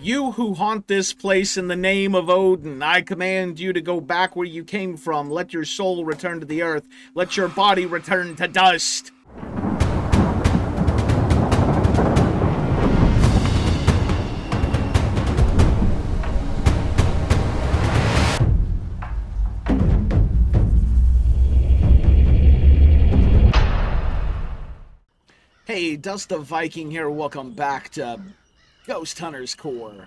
You who haunt this place in the name of Odin, I command you to go back where you came from. Let your soul return to the earth. Let your body return to dust. Hey, Dust the Viking here. Welcome back to Ghost Hunters Corp.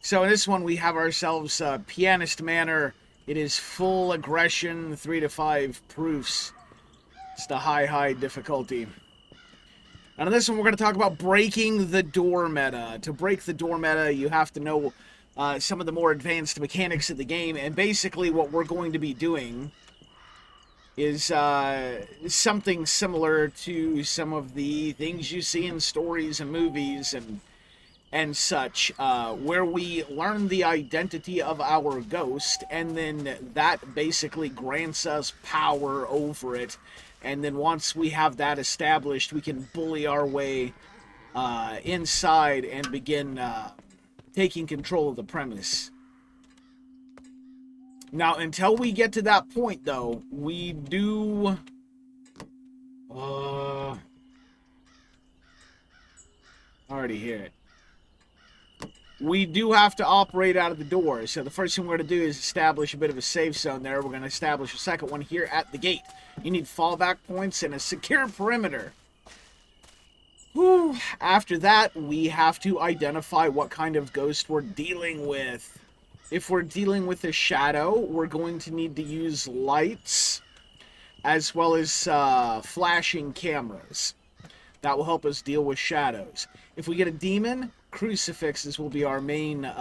So in this one, we have ourselves Pianist Manor. It is full aggression, 3 to 5 proofs. It's the high difficulty. And in this one, we're going to talk about breaking the door meta. To break the door meta, you have to know some of the more advanced mechanics of the game. And basically, what we're going to be doing is something similar to some of the things you see in stories and movies and such, where we learn the identity of our ghost, and then that basically grants us power over it. And then once we have that established, we can bully our way inside and begin taking control of the premise. Now, until we get to that point, though, we do... already hear it. We do have to operate out of the door. So the first thing we're going to do is establish a bit of a safe zone there. We're going to establish a second one here at the gate. You need fallback points and a secure perimeter. Whew. After that, we have to identify what kind of ghost we're dealing with. If we're dealing with a shadow, we're going to need to use lights as well as flashing cameras. That will help us deal with shadows. If we get a demon, crucifixes will be our main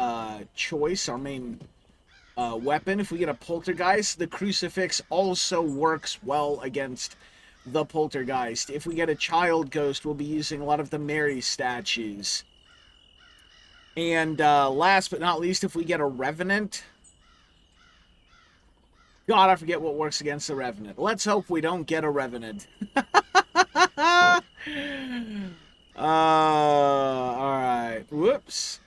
choice, our main weapon. If we get a poltergeist, the crucifix also works well against the poltergeist. If we get a child ghost, we'll be using a lot of the Mary statues. And last but not least, if we get a revenant... God, I forget what works against the revenant. Let's hope we don't get a revenant. Alright. Whoops.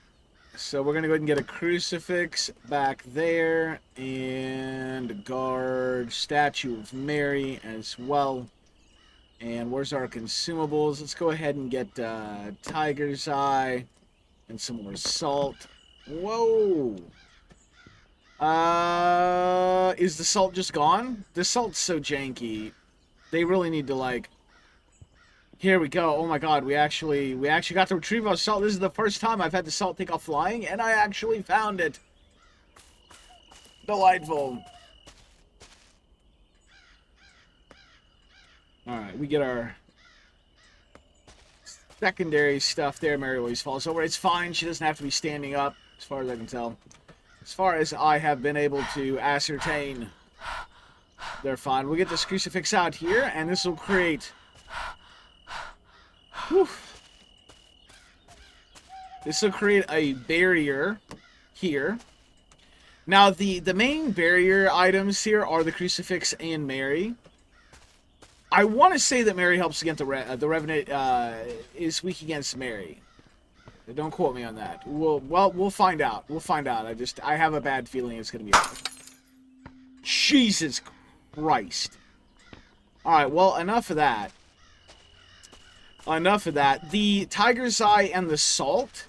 So we're going to go ahead and get a crucifix back there. And a guard statue of Mary as well. And where's our consumables? Let's go ahead and get Tiger's Eye. And some more salt. Whoa! Is the salt just gone? The salt's so janky. They really need to, like... Here we go. Oh my god, we actually got to retrieve our salt. This is the first time I've had the salt take off flying, and I actually found it. Delightful. Alright, we get our... secondary stuff there. Mary always falls over. It's fine. She doesn't have to be standing up, as far as I can tell. As far as I have been able to ascertain, they're fine. We'll get this crucifix out here, and this will create... Whew. This will create a barrier here. Now, the main barrier items here are the crucifix and Mary. I want to say that Mary helps against the Revenant is weak against Mary. Don't quote me on that. We'll find out. We'll find out. I have a bad feeling it's going to be hard. Jesus Christ. Alright, well, enough of that. Enough of that. The Tiger's Eye and the Salt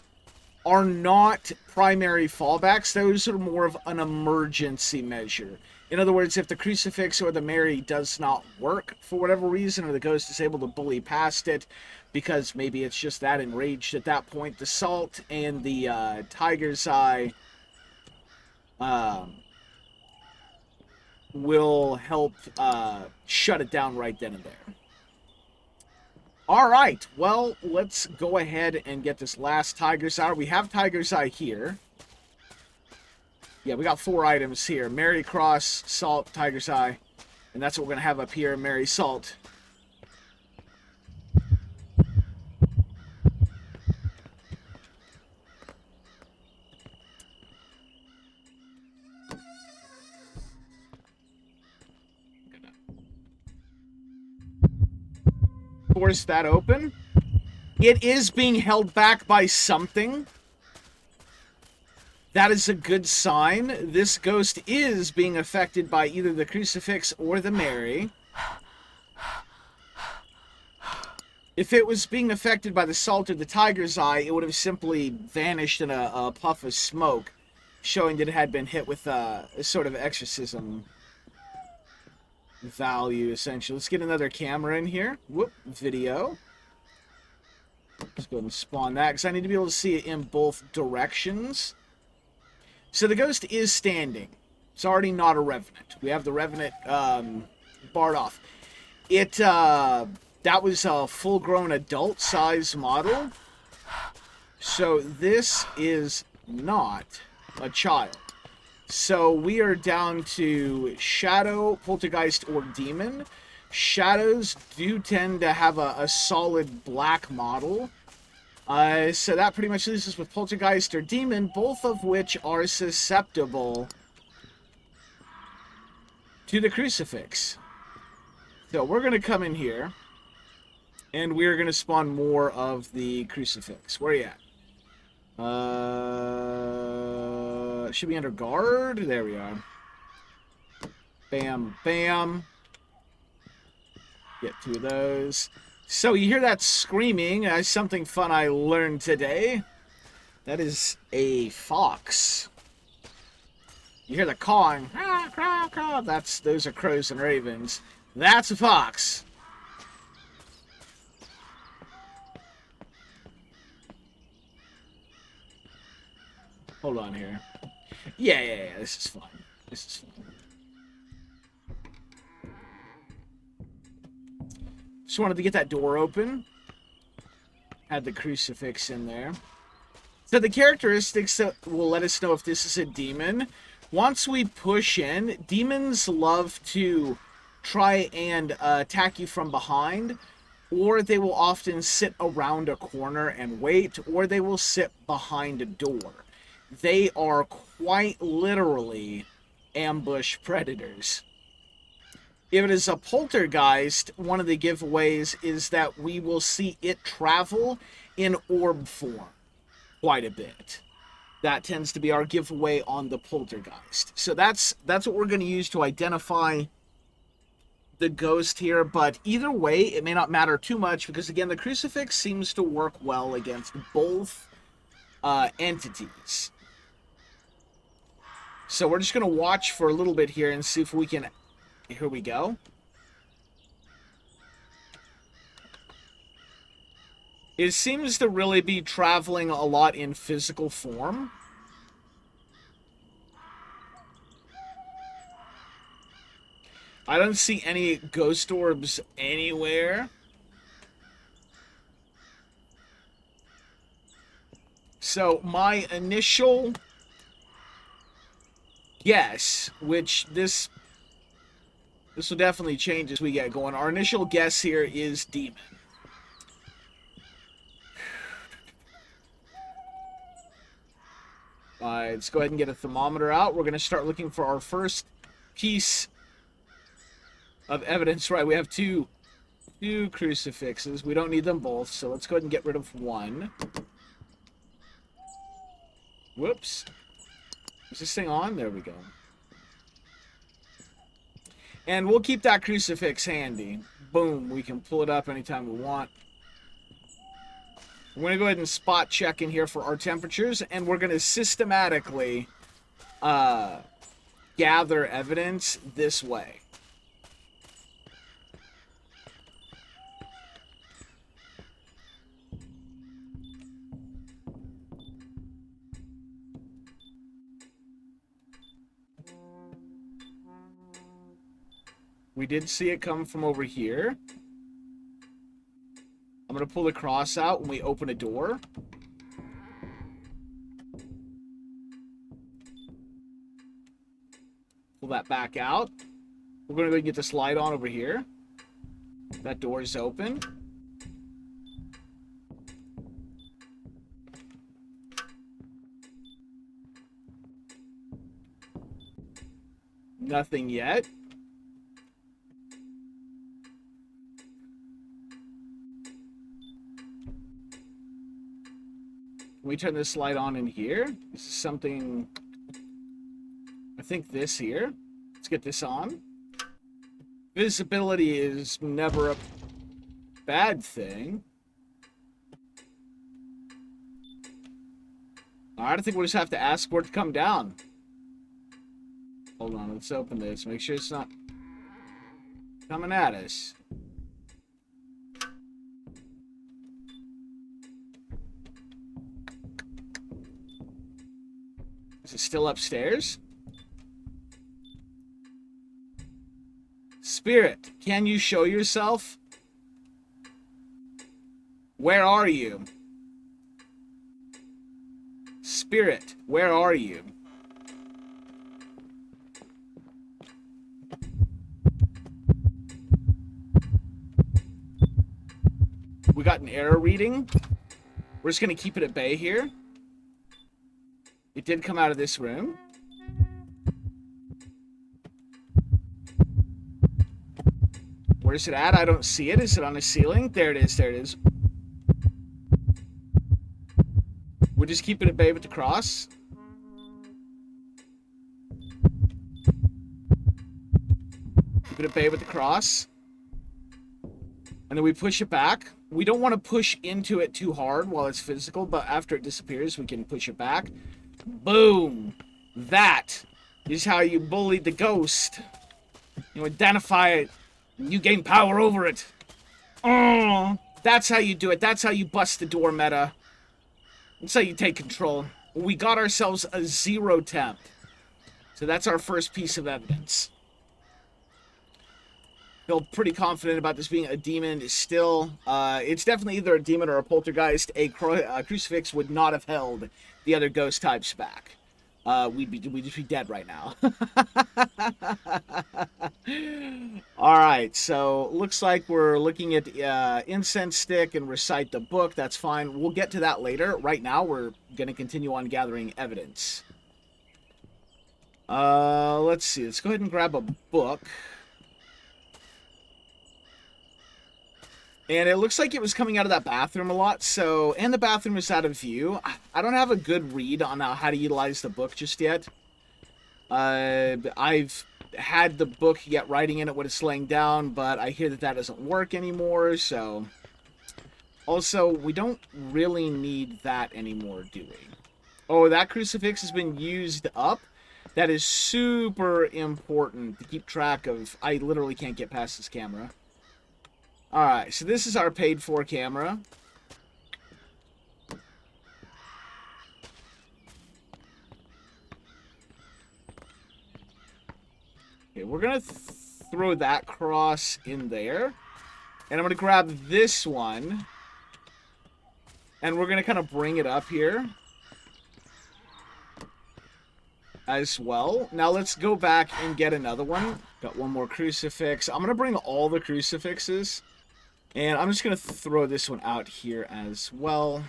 are not primary fallbacks. Those are more of an emergency measure. In other words, if the crucifix or the Mary does not work for whatever reason, or the ghost is able to bully past it, because maybe it's just that enraged at that point, the Salt and the Tiger's Eye will help shut it down right then and there. Alright, well, let's go ahead and get this last Tiger's Eye. We have Tiger's Eye here. Yeah, we got 4 items here. Mary Cross, Salt, Tiger's Eye. And that's what we're going to have up here, Mary Salt. Force that open. It is being held back by something. That is a good sign. This ghost is being affected by either the crucifix or the Mary. If it was being affected by the salt or the tiger's eye, it would have simply vanished in a puff of smoke, showing that it had been hit with a sort of exorcism value, essentially. Let's get another camera in here. Whoop, video. Let's go ahead and spawn that, because I need to be able to see it in both directions. So the ghost is standing. It's already not a revenant. We have the revenant barred off. That was a full-grown adult-size model. So this is not a child. So we are down to Shadow, Poltergeist, or Demon. Shadows do tend to have a solid black model. So that pretty much leaves us with Poltergeist or Demon, both of which are susceptible to the crucifix. So we're going to come in here, and we're going to spawn more of the crucifix. Where are you at? Should be under guard. There we are. Bam, bam. Get 2 of those. So you hear that screaming. That's something fun I learned today. That is a fox. You hear the cawing. Those are crows and ravens. That's a fox. Hold on here. Yeah. This is fun. This is fun. Just wanted to get that door open. Had the crucifix in there. So the characteristics that will let us know if this is a demon. Once we push in, demons love to try and attack you from behind, or they will often sit around a corner and wait, or they will sit behind a door. They are quite literally ambush predators. If it is a poltergeist, one of the giveaways is that we will see it travel in orb form quite a bit. That tends to be our giveaway on the poltergeist. So that's what we're going to use to identify the ghost here. But either way, it may not matter too much because, again, the crucifix seems to work well against both entities. So we're just going to watch for a little bit here and see if we can... Here we go. It seems to really be traveling a lot in physical form. I don't see any ghost orbs anywhere. So my initial guess, which this will definitely change as we get going. Our initial guess here is demon. Let's go ahead and get a thermometer out. We're going to start looking for our first piece of evidence. Right, we have two crucifixes. We don't need them both, so let's go ahead and get rid of one. Whoops. Is this thing on? There we go. And we'll keep that crucifix handy. Boom, we can pull it up anytime we want. We're going to go ahead and spot check in here for our temperatures, and we're going to systematically gather evidence this way. We did see it come from over here. I'm going to pull the cross out when we open a door. Pull that back out. We're going to go and get this light on over here. That door is open. Nothing yet. we turn this light on in here? This is something... I think this here. Let's get this on. Visibility is never a bad thing. Alright, I think we'll just have to ask for it to come down. Hold on, let's open this. Make sure it's not coming at us. Is it still upstairs? Spirit, can you show yourself? Where are you? Spirit, where are you? We got an error reading. We're just going to keep it at bay here. It did come out of this room. Where's it at? I don't see it. Is it on the ceiling? There it is. There it is. We'll just keep it at bay with the cross. Keep it at bay with the cross. And then we push it back. We don't want to push into it too hard while it's physical, but after it disappears, we can push it back. Boom! That is how you bully the ghost. You identify it. You gain power over it. Oh, that's how you do it. That's how you bust the door meta. That's how you take control. We got ourselves a 0 temp. So that's our first piece of evidence. Feel pretty confident about this being a demon still. It's definitely either a demon or a poltergeist. A crucifix would not have held the other ghost types back. We'd just be dead right now. Alright, so looks like we're looking at incense stick and recite the book. That's fine. We'll get to that later. Right now, we're going to continue on gathering evidence. Let's see. Let's go ahead and grab a book. And it looks like it was coming out of that bathroom a lot, so... And the bathroom is out of view. I don't have a good read on how to utilize the book just yet. I've had the book yet writing in it when it's laying down, but I hear that doesn't work anymore, so... Also, we don't really need that anymore, do we? Oh, that crucifix has been used up? That is super important to keep track of. I literally can't get past this camera. Alright, so this is our paid-for camera. Okay, we're going to throw that cross in there. And I'm going to grab this one. And we're going to kind of bring it up here. As well. Now let's go back and get another one. Got one more crucifix. I'm going to bring all the crucifixes. And I'm just going to throw this one out here as well.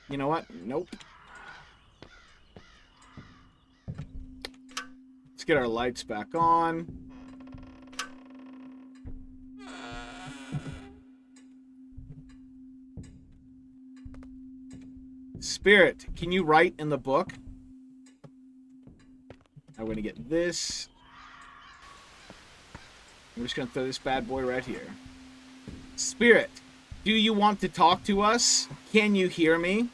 You know what? Nope. Let's get our lights back on. Spirit, can you write in the book? I'm going to get this. I'm just going to throw this bad boy right here. Spirit, do you want to talk to us? Can you hear me?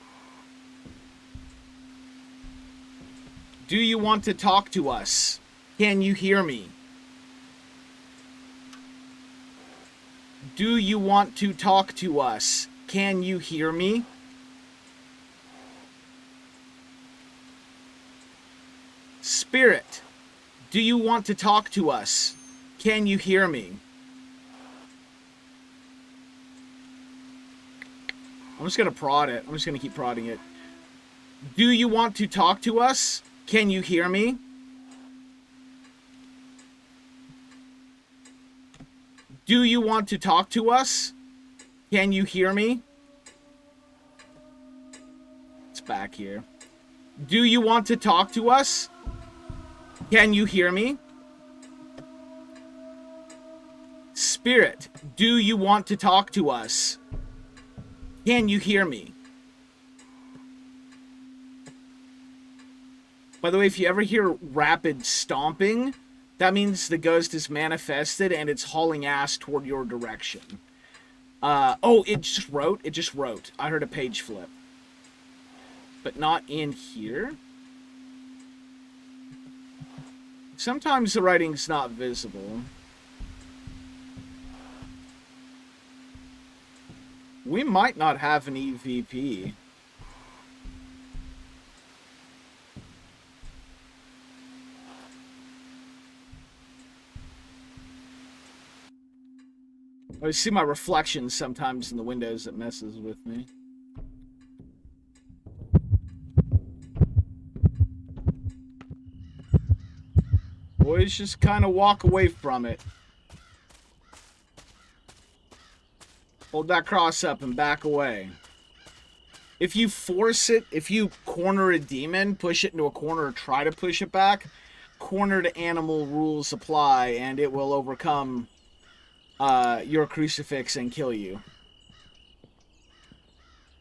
Do you want to talk to us? Can you hear me? Do you want to talk to us? Can you hear me? Spirit, do you want to talk to us? Can you hear me? I'm just going to prod it. I'm just going to keep prodding it. Do you want to talk to us? Can you hear me? Do you want to talk to us? Can you hear me? It's back here. Do you want to talk to us? Can you hear me? Spirit, do you want to talk to us? Can you hear me? By the way, if you ever hear rapid stomping, that means the ghost is manifested and it's hauling ass toward your direction. Oh, it just wrote. It just wrote. I heard a page flip. But not in here. Sometimes the writing's not visible. We might not have an EVP. I see my reflection sometimes in the windows that messes with me. Boys, just kind of walk away from it. Hold that cross up and back away. If you force it, if you corner a demon, push it into a corner or try to push it back, cornered animal rules apply and it will overcome your crucifix and kill you.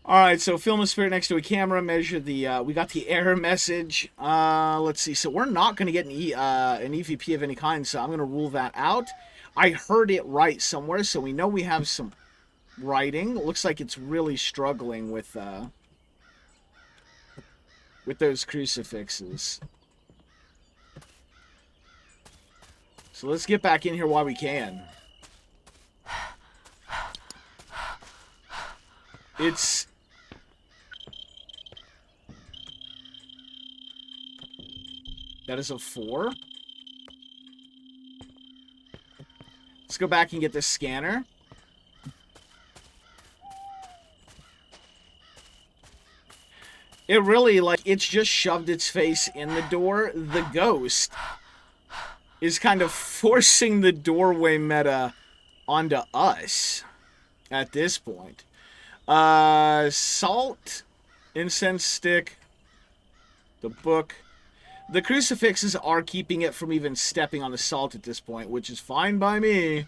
Alright, so film a spirit next to a camera, measure the, we got the error message. Let's see, so we're not going to get an EVP of any kind, so I'm going to rule that out. I heard it right somewhere, so we know we have some writing. It looks like it's really struggling with those crucifixes. So let's get back in here while we can. It's... That is a 4. Let's go back and get this scanner. It really, like, it's just shoved its face in the door. The ghost is kind of forcing the doorway meta onto us at this point. Salt, incense stick, the book. The crucifixes are keeping it from even stepping on the salt at this point, which is fine by me.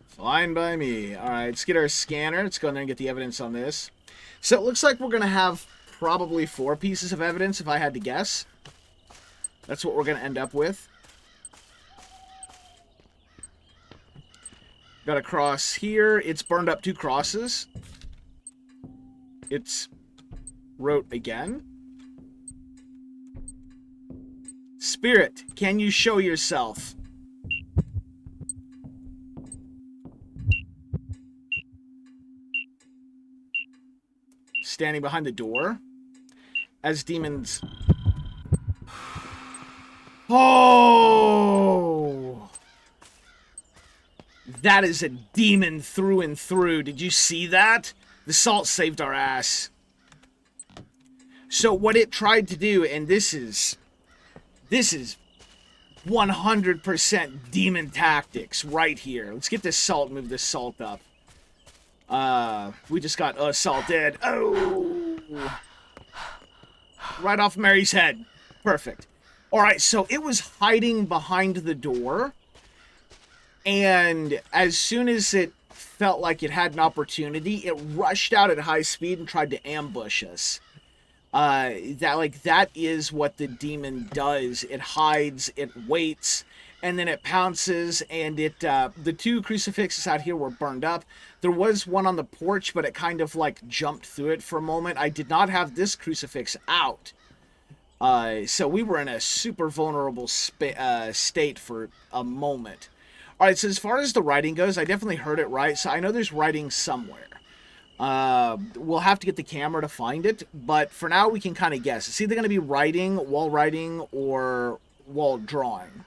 Fine by me. Alright, let's get our scanner. Let's go in there and get the evidence on this. So it looks like we're going to have probably 4 pieces of evidence, if I had to guess. That's what we're going to end up with. Got a cross here. It's burned up 2 crosses. It's wrote again. Spirit, can you show yourself? Standing behind the door. As demons... Oh! That is a demon through and through. Did you see that? The salt saved our ass. So what it tried to do, and this is 100% demon tactics right here. Let's get this salt, move this salt up. We just got assaulted. Oh! Right off Mary's head. Perfect. Alright, so it was hiding behind the door. And as soon as it felt like it had an opportunity, it rushed out at high speed and tried to ambush us. That is what the demon does. It hides, it waits, and then it pounces, and it, the 2 crucifixes out here were burned up. There was one on the porch, but it kind of, like, jumped through it for a moment. I did not have this crucifix out. So we were in a super vulnerable state for a moment. Alright, so as far as the writing goes, I definitely heard it right, so I know there's writing somewhere. We'll have to get the camera to find it, but for now we can kind of guess. It's either going to be writing, or wall drawing.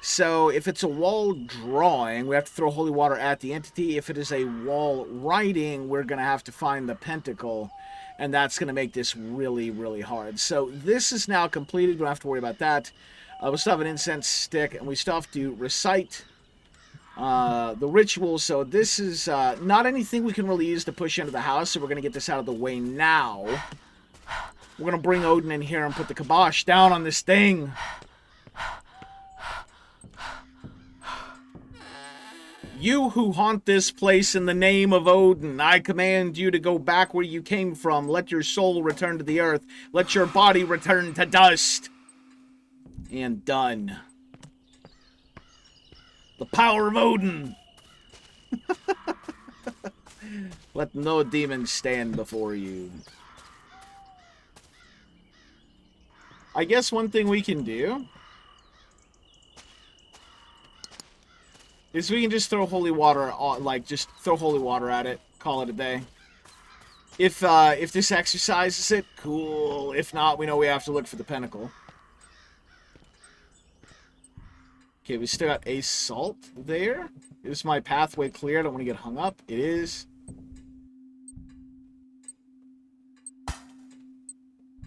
So if it's a wall drawing, we have to throw holy water at the entity. If it is a wall writing, we're going to have to find the pentacle, and that's going to make this really, really hard. So this is now completed. We don't have to worry about that. We still have an incense stick, and we still have to recite the ritual. So this is not anything we can really use to push into the house, so we're going to get this out of the way now. We're going to bring Odin in here and put the kibosh down on this thing. You who haunt this place in the name of Odin, I command you to go back where you came from. Let your soul return to the earth. Let your body return to dust. And done. The power of Odin. Let no demon stand before you. I guess one thing we can do is we can just throw holy water, like, just throw holy water at it. Call it a day. If this exercises it, cool. If not, we know we have to look for the pinnacle. Okay, we still got a salt there. Is my pathway clear? I don't want to get hung up. It is.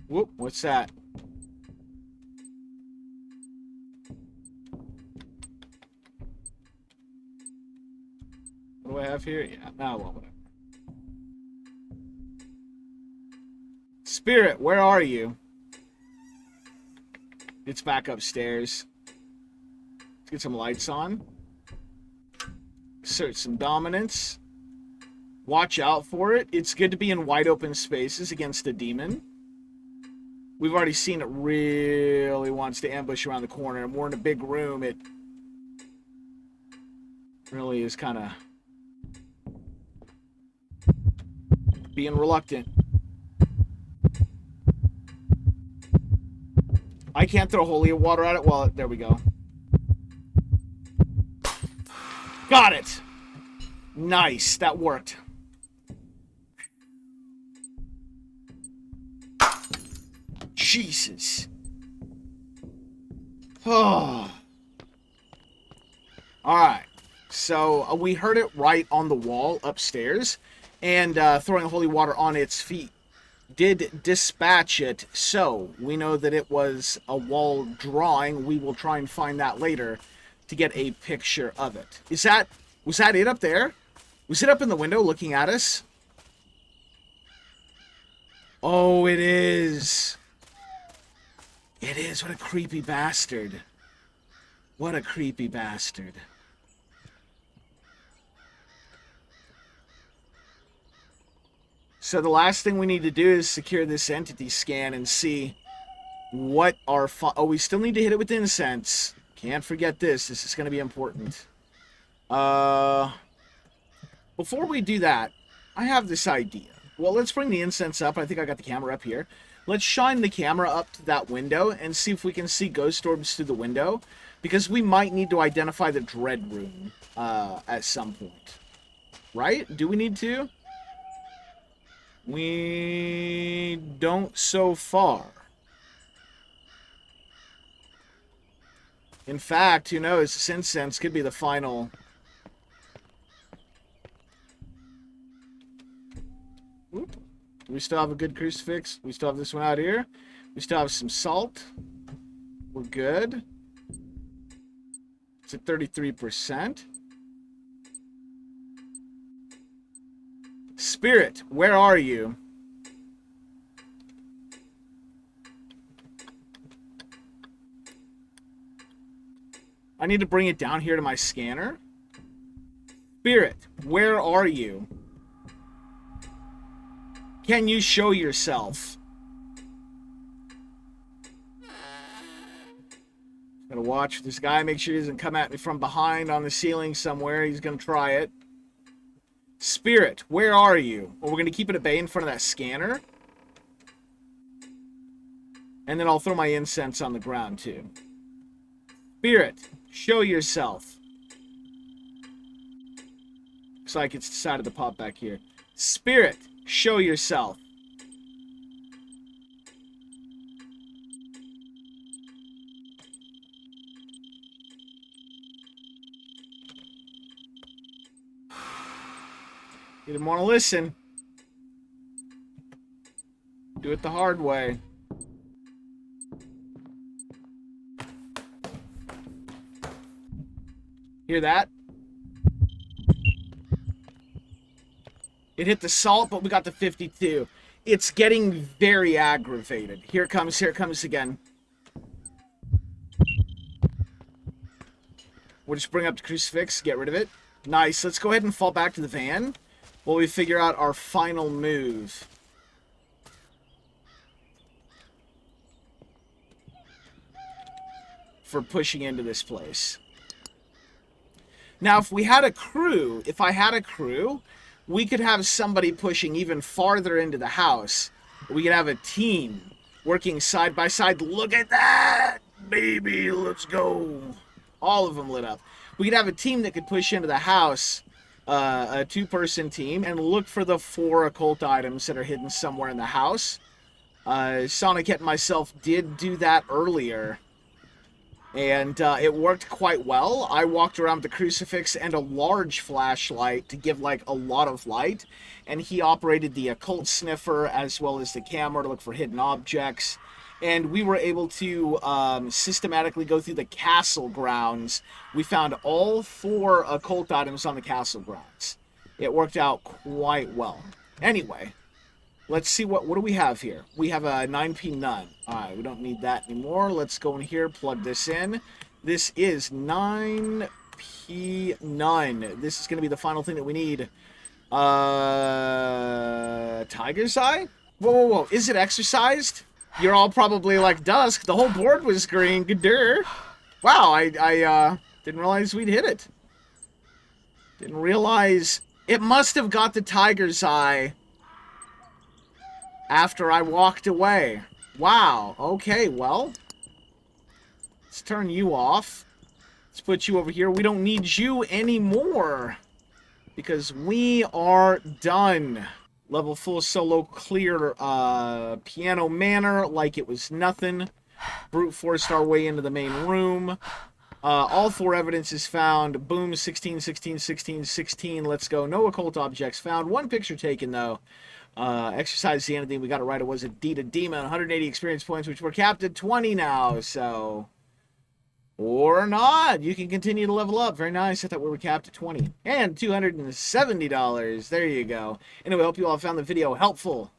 Whoop, what's that? What do I have here? Yeah, well, whatever. Spirit, where are you? It's back upstairs. Let's get some lights on. Assert some dominance. Watch out for it. It's good to be in wide open spaces against a demon. We've already seen it really wants to ambush around the corner. And we're in a big room. It really is kind of being reluctant. I can't throw holy water at it. Well, there we go. Got it. Nice. That worked. Jesus. Oh. Alright. So, we heard it right on the wall upstairs. And throwing holy water on its feet did dispatch it. So, we know that it was a wall drawing. We will try and find that later to get a picture of it. Was that it up there? Was it up in the window looking at us? Oh, it is. It is. What a creepy bastard. What a creepy bastard. So the last thing we need to do is secure this entity scan and see what our... Oh, we still need to hit it with incense. Can't forget this. This is going to be important. Before we do that, I have this idea. Well, let's bring the incense up. I think I got the camera up here. Let's shine the camera up to that window and see if we can see ghost orbs through the window. Because we might need to identify the dread room at some point. Right? Do we need to? We don't so far. In fact, who knows, this incense could be the final... Oop. We still have a good crucifix. We still have this one out here. We still have some salt. We're good. It's at 33%. Spirit, where are you? I need to bring it down here to my scanner. Spirit, where are you? Can you show yourself? Gotta watch this guy, make sure he doesn't come at me from behind on the ceiling somewhere. He's gonna try it. Spirit, where are you? Well, we're gonna keep it at bay in front of that scanner. And then I'll throw my incense on the ground too. Spirit, show yourself. Looks like it's decided to pop back here. Spirit, show yourself. You didn't want to listen. Do it the hard way. Hear that? It hit the salt, but we got the 52. It's getting very aggravated. Here it comes again. We'll just bring up the crucifix, get rid of it. Nice. Let's go ahead and fall back to the van while we figure out our final move. For pushing into this place. Now, if I had a crew, we could have somebody pushing even farther into the house. We could have a team working side by side. Look at that! Baby, let's go! All of them lit up. We could have a team that could push into the house, a two-person team, and look for the 4 occult items that are hidden somewhere in the house. Sonic and myself did do that earlier. And it worked quite well. I walked around with the crucifix and a large flashlight to give, like, a lot of light. And he operated the occult sniffer as well as the camera to look for hidden objects. And we were able to systematically go through the castle grounds. We found all 4 occult items on the castle grounds. It worked out quite well. Anyway, let's see what do we have here. We have a 9p none. Alright, we don't need that anymore. Let's go in here, plug this in. This is 9p none. This is going to be the final thing that we need. Tiger's Eye? Whoa, whoa, whoa. Is it exorcised? You're all probably like, Dusk, the whole board was green. Gadurr. Wow, I didn't realize we'd hit it. Didn't realize. It must have got the Tiger's Eye after I walked away. Wow. Okay, well. Let's turn you off. Let's put you over here. We don't need you anymore. Because we are done. Level full solo clear piano manor like it was nothing. Brute forced our way into the main room. All 4 evidence is found. Boom, 16, 16, 16, 16. Let's go. No occult objects found. 1 picture taken, though. Exercise the entity. We got it right. It was a D to Demon. 180 experience points, which we're capped at 20 now. So, or not. You can continue to level up. Very nice. I thought we were capped at 20. And $270. There you go. Anyway, I hope you all found the video helpful.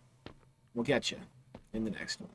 We'll catch you in the next one.